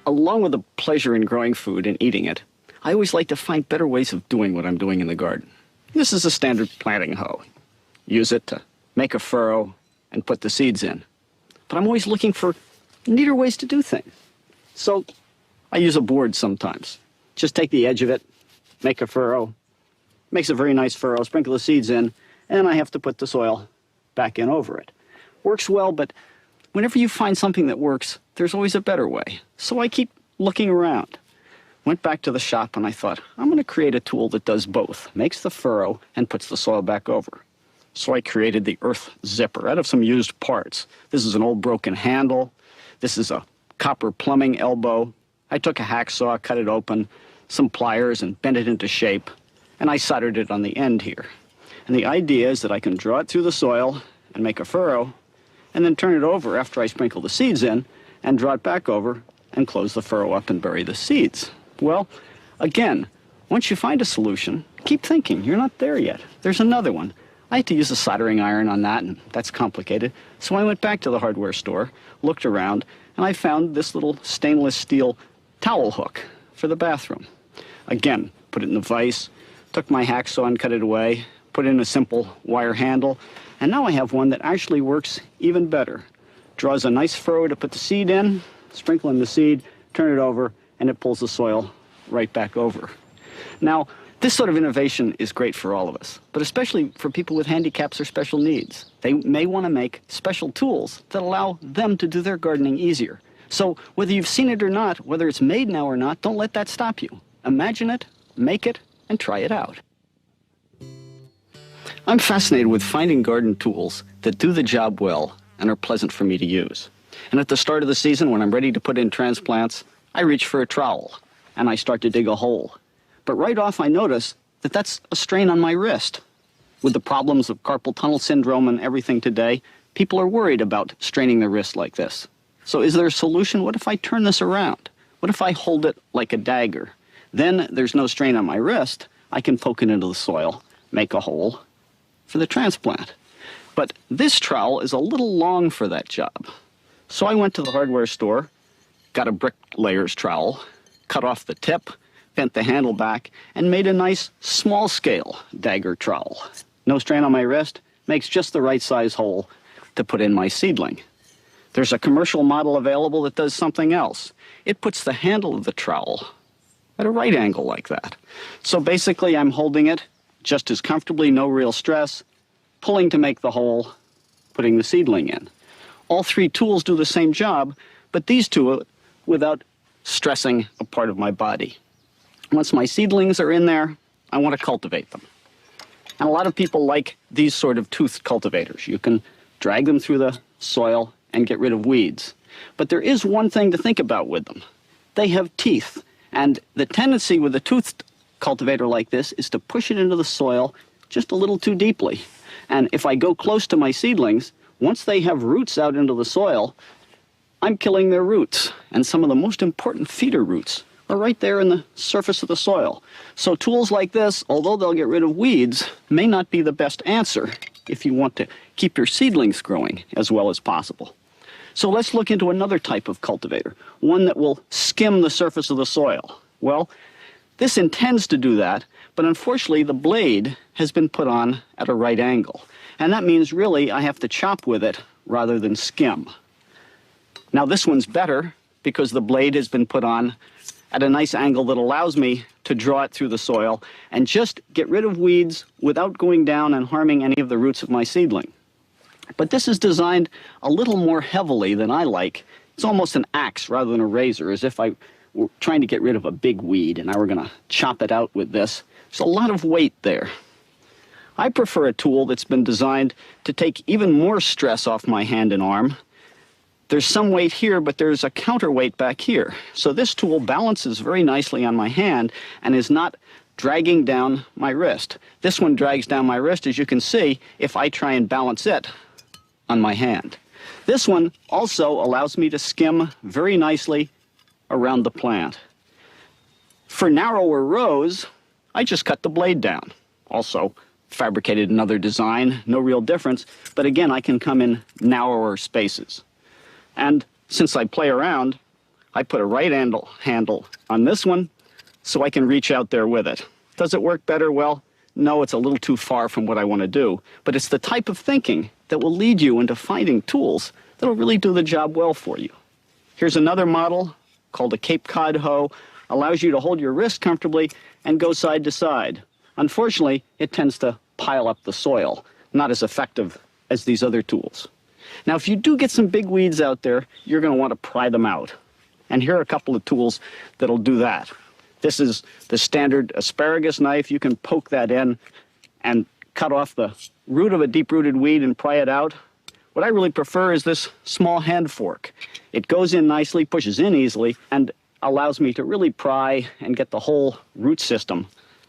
Along with the pleasure in growing food and eating it, I always like to find better ways of doing what I'm doing in the garden. This is a standard planting hoe. Use it to make a furrow and put the seeds in. But I'm always looking for neater ways to do things. So I use a board sometimes. Just take the edge of it, make a furrow, makes a very nice furrow, sprinkle the seeds in, and I have to put the soil back in over it. Works well, but whenever you find something that works, there's always a better way. So I keep looking around. Went back to the shop and I thought, I'm going to create a tool that does both, makes the furrow and puts the soil back over. So I created the earth zipper out of some used parts. This is an old broken handle. This is a copper plumbing elbow. I took a hacksaw, cut it open, some pliers, and bent it into shape. And I soldered it on the end here. And the idea is that I can draw it through the soil and make a furrow, and then turn it over after I sprinkle the seeds in, and draw it back over and close the furrow up and bury the seeds. Well, again, once you find a solution, keep thinking. You're not there yet. There's another one. I had to use a soldering iron on that, and that's complicated. So I went back to the hardware store, looked around, and I found this little stainless steel towel hook for the bathroom. Again, put it in the vise, took my hacksaw and cut it away, put in a simple wire handle, and now I have one that actually works even better. Draws a nice furrow to put the seed in, sprinkle in the seed, turn it over, and it pulls the soil right back over. Now, this sort of innovation is great for all of us, but especially for people with handicaps or special needs. They may want to make special tools that allow them to do their gardening easier. So whether you've seen it or not, whether it's made now or not, don't let that stop you. Imagine it, make it, and try it out. I'm fascinated with finding garden tools that do the job well and are pleasant for me to use. And at the start of the season, when I'm ready to put in transplants, I reach for a trowel and I start to dig a hole. But right off I notice that that's a strain on my wrist. With the problems of carpal tunnel syndrome and everything today, people are worried about straining their wrist like this. So is there a solution? What if I turn this around? What if I hold it like a dagger? Then there's no strain on my wrist. I can poke it into the soil, make a hole for the transplant. But this trowel is a little long for that job. So I went to the hardware store, got a bricklayer's trowel, cut off the tip, bent the handle back, and made a nice small-scale dagger trowel. No strain on my wrist, makes just the right size hole to put in my seedling. There's a commercial model available that does something else. It puts the handle of the trowel at a right angle like that. So basically I'm holding it just as comfortably, no real stress, pulling to make the hole, putting the seedling in. All three tools do the same job, but these two without stressing a part of my body. Once my seedlings are in there, I want to cultivate them. And a lot of people like these sort of toothed cultivators. You can drag them through the soil and get rid of weeds. But there is one thing to think about with them. They have teeth, and the tendency with a toothed cultivator like this is to push it into the soil just a little too deeply. And if I go close to my seedlings, once they have roots out into the soil, I'm killing their roots. And some of the most important feeder roots are right there in the surface of the soil. So tools like this, although they'll get rid of weeds, may not be the best answer if you want to keep your seedlings growing as well as possible. So let's look into another type of cultivator, one that will skim the surface of the soil. Well, this intends to do that, but unfortunately the blade has been put on at a right angle. And that means really I have to chop with it rather than skim. Now this one's better because the blade has been put on at a nice angle that allows me to draw it through the soil and just get rid of weeds without going down and harming any of the roots of my seedling. But this is designed a little more heavily than I like. It's almost an axe rather than a razor, as if I were trying to get rid of a big weed and I were going to chop it out with this. There's a lot of weight there. I prefer a tool that's been designed to take even more stress off my hand and arm. There's some weight here, but there's a counterweight back here. So this tool balances very nicely on my hand and is not dragging down my wrist. This one drags down my wrist, as you can see, if I try and balance it on my hand. This one also allows me to skim very nicely around the plant. For narrower rows, I just cut the blade down. Also, fabricated another design, no real difference, but again, I can come in narrower spaces. And since I play around, I put a right handle on this one so I can reach out there with it. Does it work better? Well, no, it's a little too far from what I want to do, but it's the type of thinking that will lead you into finding tools that'll really do the job well for you. Here's another model called a Cape Cod hoe. Allows you to hold your wrist comfortably and go side to side. Unfortunately, it tends to pile up the soil, not as effective as these other tools. Now, if you do get some big weeds out there, you're going to want to pry them out. And here are a couple of tools that'll do that. This is the standard asparagus knife. You can poke that in and cut off the root of a deep-rooted weed and pry it out. What I really prefer is this small hand fork. It goes in nicely, pushes in easily, and allows me to really pry and get the whole root system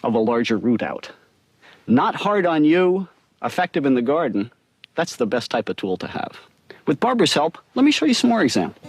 of a larger root out. Not hard on you, effective in the garden. That's the best type of tool to have. With Barbara's help, let me show you some more examples.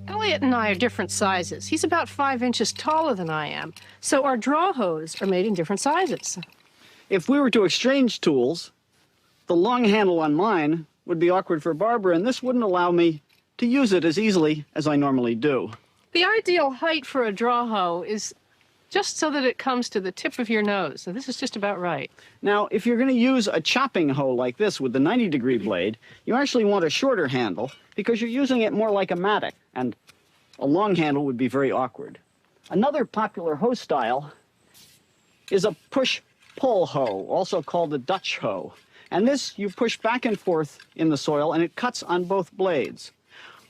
Eliot and I are different sizes. He's about 5 inches taller than I am, so our draw hoes are made in different sizes. If we were to exchange tools, the long handle on mine would be awkward for Barbara, and this wouldn't allow me to use it as easily as I normally do. The ideal height for a draw hoe is just so that it comes to the tip of your nose. So this is just about right. Now, if you're going to use a chopping hoe like this with the 90-degree blade, you actually want a shorter handle because you're using it more like a mattock, and a long handle would be very awkward. Another popular hoe style is a push-pull hoe, also called a Dutch hoe. And this, you push back and forth in the soil, and it cuts on both blades.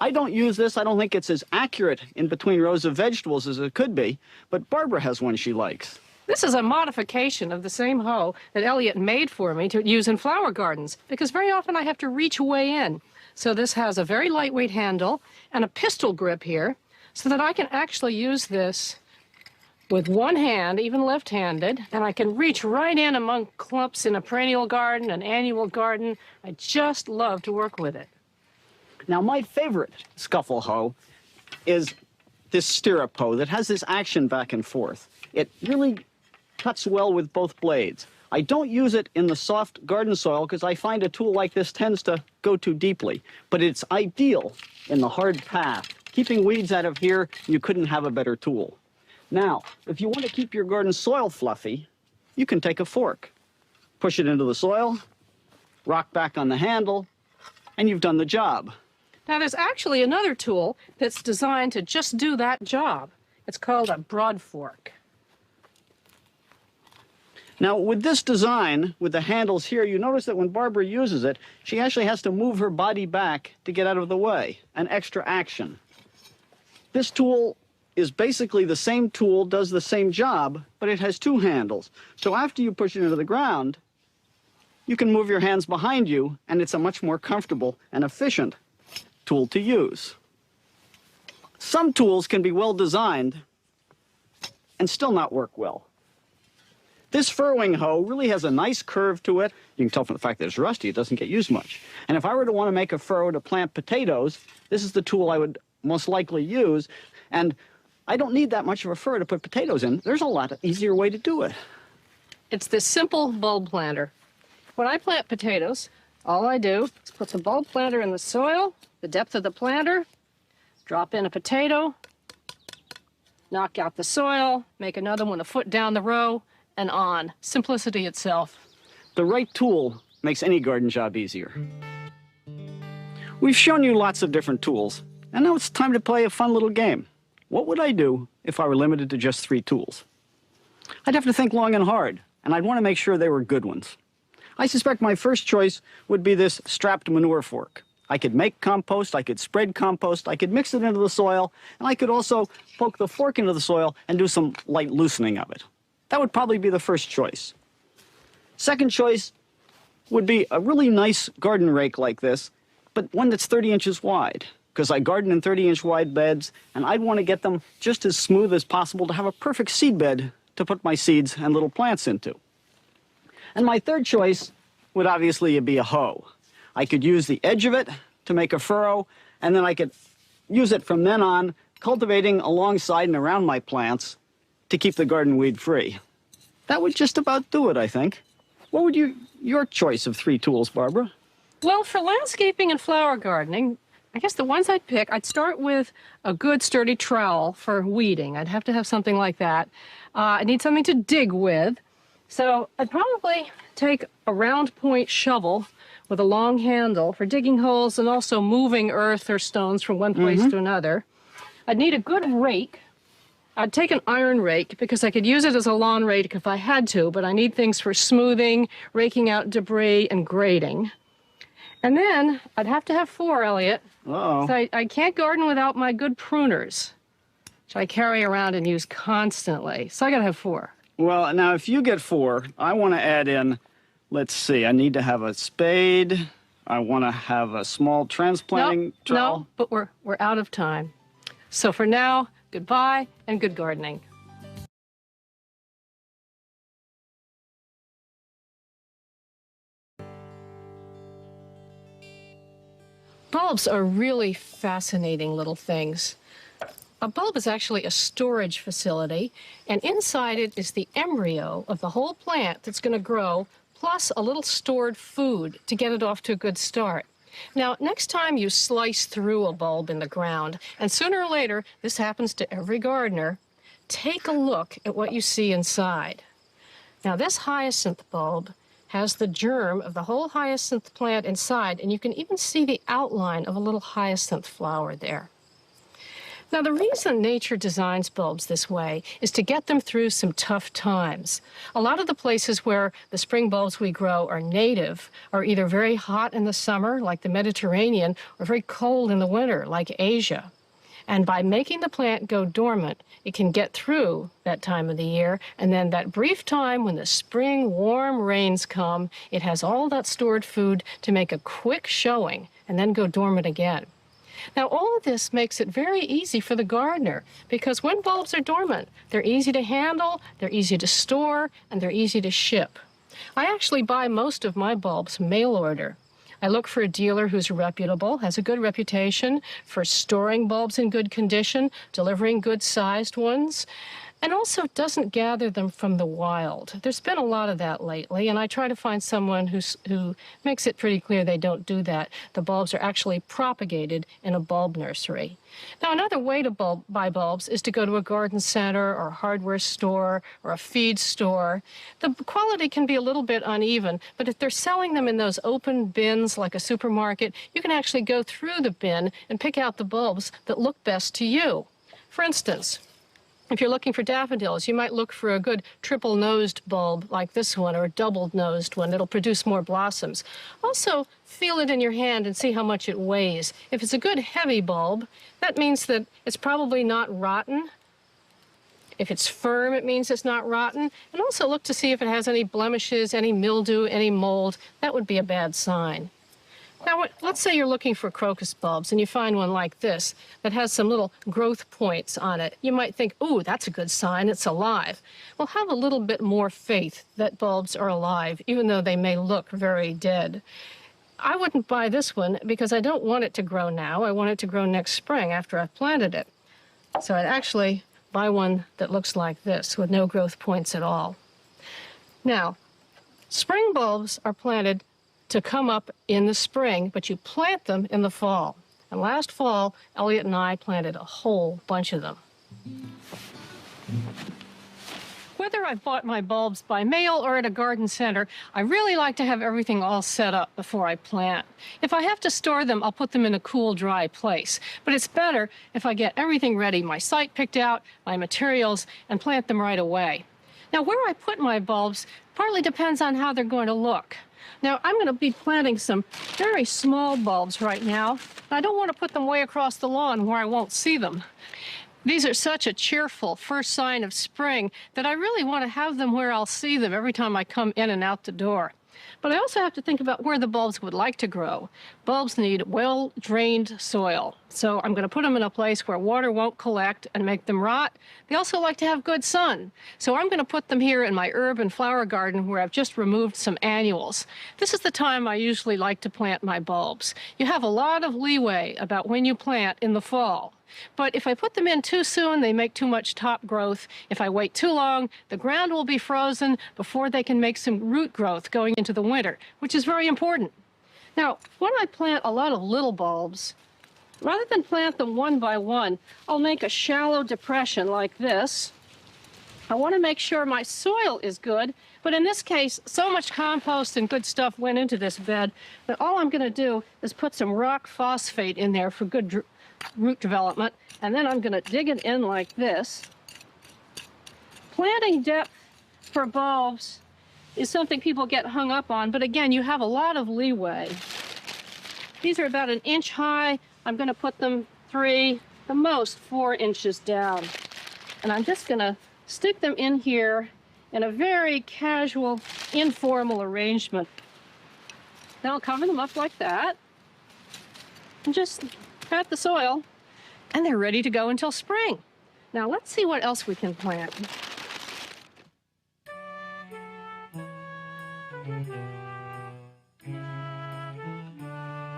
I don't use this. I don't think it's as accurate in between rows of vegetables as it could be, but Barbara has one she likes. This is a modification of the same hoe that Eliot made for me to use in flower gardens, because very often I have to reach way in. So this has a very lightweight handle and a pistol grip here, so that I can actually use this with one hand, even left-handed, and I can reach right in among clumps in a perennial garden, an annual garden. I just love to work with it. Now, my favorite scuffle hoe is this stirrup hoe that has this action back and forth. It really cuts well with both blades. I don't use it in the soft garden soil because I find a tool like this tends to go too deeply, but it's ideal in the hard path. Keeping weeds out of here, you couldn't have a better tool. Now, if you want to keep your garden soil fluffy, you can take a fork, push it into the soil, rock back on the handle, and you've done the job. Now, there's actually another tool that's designed to just do that job. It's called a broad fork. Now, with this design, with the handles here, you notice that when Barbara uses it, she actually has to move her body back to get out of the way, an extra action. This tool is basically the same tool, does the same job, but it has two handles. So after you push it into the ground, you can move your hands behind you, and it's a much more comfortable and efficient tool to use. Some tools can be well designed and still not work well. This furrowing hoe really has a nice curve to it. You can tell from the fact that it's rusty, it doesn't get used much. And if I were to want to make a furrow to plant potatoes, this is the tool I would most likely use. And I don't need that much of a furrow to put potatoes in. There's a lot easier way to do it. It's this simple bulb planter. When I plant potatoes, all I do is put the bulb planter in the soil, the depth of the planter, drop in a potato, knock out the soil, make another one a foot down the row, and on. Simplicity itself. The right tool makes any garden job easier. We've shown you lots of different tools, and now it's time to play a fun little game. What would I do if I were limited to just 3 tools? I'd have to think long and hard, and I'd want to make sure they were good ones. I suspect my first choice would be this strapped manure fork. I could make compost, I could spread compost, I could mix it into the soil, and I could also poke the fork into the soil and do some light loosening of it. That would probably be the first choice. Second choice would be a really nice garden rake like this, but one that's 30 inches wide, because I garden in 30-inch wide beds, and I'd want to get them just as smooth as possible to have a perfect seed bed to put my seeds and little plants into. And my third choice would obviously be a hoe. I could use the edge of it to make a furrow, and then I could use it from then on, cultivating alongside and around my plants to keep the garden weed free. that would just about do it, I think. What would your choice of 3 tools, Barbara? Well, for landscaping and flower gardening, I guess the ones I'd pick, I'd start with a good sturdy trowel for weeding. I'd have to have something like that. I need something to dig with. So I'd probably take a round point shovel with a long handle for digging holes and also moving earth or stones from one place to another. I'd need a good rake. I'd take an iron rake because I could use it as a lawn rake if I had to, but I need things for smoothing, raking out debris, and grading. And then I'd have to have 4, Eliot. Uh-oh. So I can't garden without my good pruners, which I carry around and use constantly. So I gotta have 4. Well, now if you get 4, I want to add in, let's see, I need to have a spade. I want to have a small transplanting trowel. No, but we're out of time. So for now, goodbye and good gardening. Bulbs are really fascinating little things. A bulb is actually a storage facility, and inside it is the embryo of the whole plant that's going to grow, plus a little stored food to get it off to a good start. Now, next time you slice through a bulb in the ground, and sooner or later, this happens to every gardener, take a look at what you see inside. Now, this hyacinth bulb has the germ of the whole hyacinth plant inside, and you can even see the outline of a little hyacinth flower there. Now, the reason nature designs bulbs this way is to get them through some tough times. A lot of the places where the spring bulbs we grow are native are either very hot in the summer, like the Mediterranean, or very cold in the winter, like Asia. And by making the plant go dormant, it can get through that time of the year, and then that brief time when the spring warm rains come, it has all that stored food to make a quick showing and then go dormant again. Now, all of this makes it very easy for the gardener, because when bulbs are dormant, they're easy to handle, they're easy to store, and they're easy to ship. I actually buy most of my bulbs mail order. I look for a dealer who's reputable, has a good reputation for storing bulbs in good condition, delivering good-sized ones, and also doesn't gather them from the wild. There's been a lot of that lately, and I try to find someone who makes it pretty clear they don't do that. The bulbs are actually propagated in a bulb nursery. Now, another way to buy bulbs is to go to a garden center or a hardware store or a feed store. The quality can be a little bit uneven, but if they're selling them in those open bins like a supermarket, you can actually go through the bin and pick out the bulbs that look best to you. For instance, if you're looking for daffodils, you might look for a good triple-nosed bulb like this one, or a double-nosed one that'll produce more blossoms. Also, feel it in your hand and see how much it weighs. If it's a good heavy bulb, that means that it's probably not rotten. If it's firm, it means it's not rotten. And also look to see if it has any blemishes, any mildew, any mold. That would be a bad sign. Now, let's say you're looking for crocus bulbs and you find one like this that has some little growth points on it. You might think, ooh, that's a good sign, it's alive. Well, have a little bit more faith that bulbs are alive, even though they may look very dead. I wouldn't buy this one because I don't want it to grow now. I want it to grow next spring after I've planted it. So I'd actually buy one that looks like this with no growth points at all. Now, spring bulbs are planted to come up in the spring, but you plant them in the fall. And last fall, Eliot and I planted a whole bunch of them. Whether I've bought my bulbs by mail or at a garden center, I really like to have everything all set up before I plant. If I have to store them, I'll put them in a cool, dry place. But it's better if I get everything ready, my site picked out, my materials, and plant them right away. Now, where I put my bulbs partly depends on how they're going to look. Now, I'm going to be planting some very small bulbs right now. I don't want to put them way across the lawn where I won't see them. These are such a cheerful first sign of spring that I really want to have them where I'll see them every time I come in and out the door. But I also have to think about where the bulbs would like to grow. Bulbs need well-drained soil, so I'm going to put them in a place where water won't collect and make them rot. They also like to have good sun, so I'm going to put them here in my herb and flower garden where I've just removed some annuals. This is the time I usually like to plant my bulbs. You have a lot of leeway about when you plant in the fall. But if I put them in too soon, they make too much top growth. If I wait too long, the ground will be frozen before they can make some root growth going into the winter, which is very important. Now, when I plant a lot of little bulbs, rather than plant them one by one, I'll make a shallow depression like this. I want to make sure my soil is good, but in this case, so much compost and good stuff went into this bed that all I'm going to do is put some rock phosphate in there for good root development, and then I'm going to dig it in like this. Planting depth for bulbs is something people get hung up on, but again, you have a lot of leeway. These are about 1 inch high. I'm going to put them 3, the most 4 inches down. And I'm just going to stick them in here in a very casual, informal arrangement. Then I'll cover them up like that and just pat the soil, and they're ready to go until spring. Now let's see what else we can plant.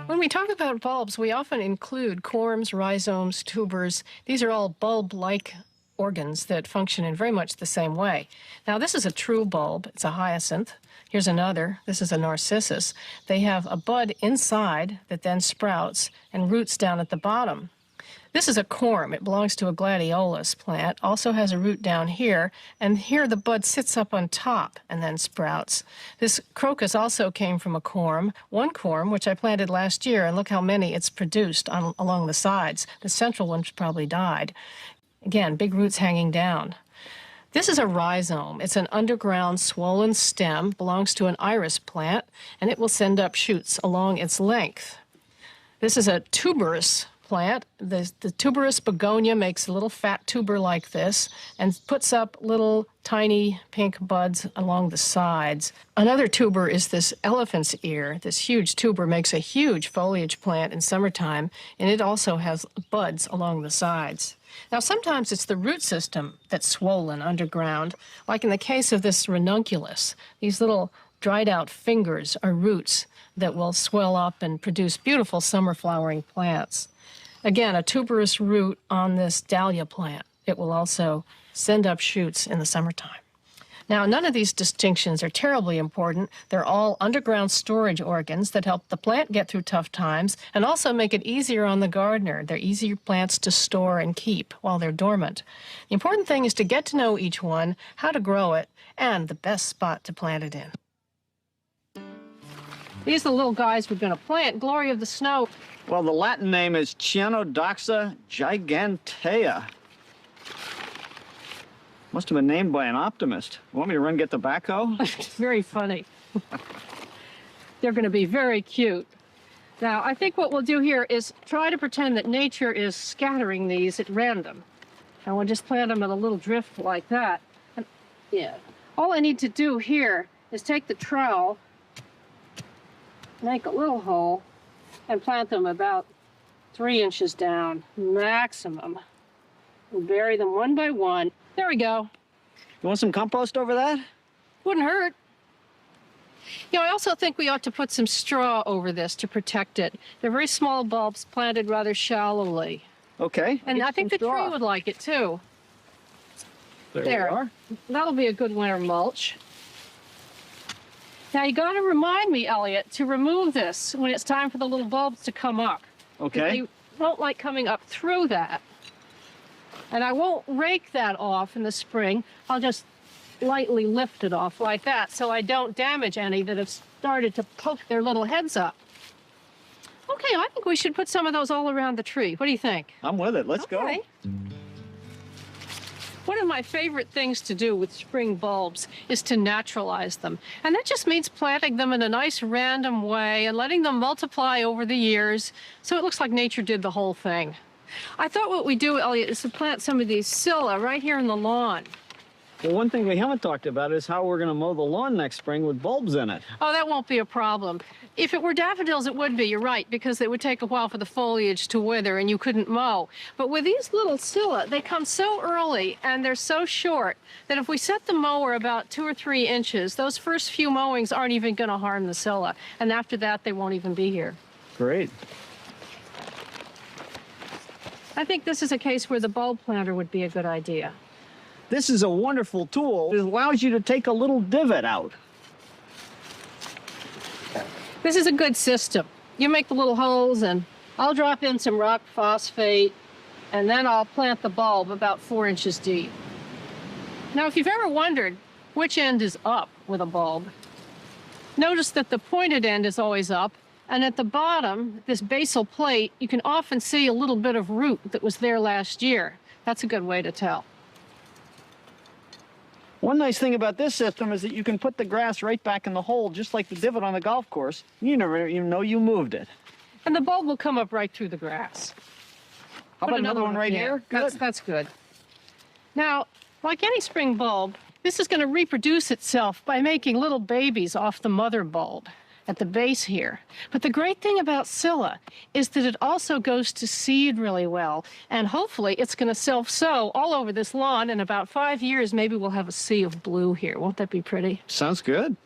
When we talk about bulbs, we often include corms, rhizomes, tubers. These are all bulb-like organs that function in very much the same way. Now, this is a true bulb. It's a hyacinth. Here's another. This is a narcissus. They have a bud inside that then sprouts and roots down at the bottom. This is a corm. It belongs to a gladiolus plant. Also has a root down here, and here the bud sits up on top and then sprouts. This crocus also came from a corm, one corm, which I planted last year, and look how many it's produced along the sides. The central one's probably died. Again, big roots hanging down. This is a rhizome. It's an underground swollen stem, belongs to an iris plant, and it will send up shoots along its length. This is a tuberous plant. The tuberous begonia makes a little fat tuber like this and puts up little tiny pink buds along the sides. Another tuber is this elephant's ear. This huge tuber makes a huge foliage plant in summertime, and it also has buds along the sides. Now, sometimes it's the root system that's swollen underground, like in the case of this ranunculus. These little dried-out fingers are roots that will swell up and produce beautiful summer flowering plants. Again, a tuberous root on this dahlia plant. It will also send up shoots in the summertime. Now, none of these distinctions are terribly important. They're all underground storage organs that help the plant get through tough times and also make it easier on the gardener. They're easier plants to store and keep while they're dormant. The important thing is to get to know each one, how to grow it, and the best spot to plant it in. These are the little guys we're going to plant. Glory of the snow. Well, the Latin name is Cyanodoxa gigantea. Must have been named by an optimist. Want me to run get the backhoe? Very funny. They're going to be very cute. Now, I think what we'll do here is try to pretend that nature is scattering these at random. And we'll just plant them in a little drift like that. And, yeah. All I need to do here is take the trowel, make a little hole, and plant them about 3 inches down, maximum. We'll bury them one by one. There we go. You want some compost over that? Wouldn't hurt. You know, I also think we ought to put some straw over this to protect it. They're very small bulbs planted rather shallowly. Okay. And I think the tree would like it too. There we are. That'll be a good winter mulch. Now you got to remind me, Eliot, to remove this when it's time for the little bulbs to come up. Okay. They won't like coming up through that. And I won't rake that off in the spring. I'll just lightly lift it off like that so I don't damage any that have started to poke their little heads up. Okay, I think we should put some of those all around the tree. What do you think? I'm with it. Let's go. One of my favorite things to do with spring bulbs is to naturalize them. And that just means planting them in a nice random way and letting them multiply over the years so it looks like nature did the whole thing. I thought what we do, Eliot, is to plant some of these scilla right here in the lawn. Well, one thing we haven't talked about is how we're going to mow the lawn next spring with bulbs in it. Oh, that won't be a problem. If it were daffodils, it would be, you're right, because it would take a while for the foliage to wither and you couldn't mow. But with these little scilla, they come so early and they're so short that if we set the mower about 2 or 3 inches, those first few mowings aren't even going to harm the scilla. And after that, they won't even be here. Great. I think this is a case where the bulb planter would be a good idea. This is a wonderful tool. It allows you to take a little divot out. This is a good system. You make the little holes, and I'll drop in some rock phosphate, and then I'll plant the bulb about 4 inches deep. Now, if you've ever wondered which end is up with a bulb, notice that the pointed end is always up, and at the bottom, this basal plate, you can often see a little bit of root that was there last year. That's a good way to tell. One nice thing about this system is that you can put the grass right back in the hole, just like the divot on the golf course. You never even know you moved it. And the bulb will come up right through the grass. How about another one right here? Good. That's good. Now, like any spring bulb, this is going to reproduce itself by making little babies off the mother bulb at the base here. But the great thing about Scilla is that it also goes to seed really well, and hopefully it's going to self-sow all over this lawn. In about 5 years, maybe we'll have a sea of blue here. Won't that be pretty? Sounds good.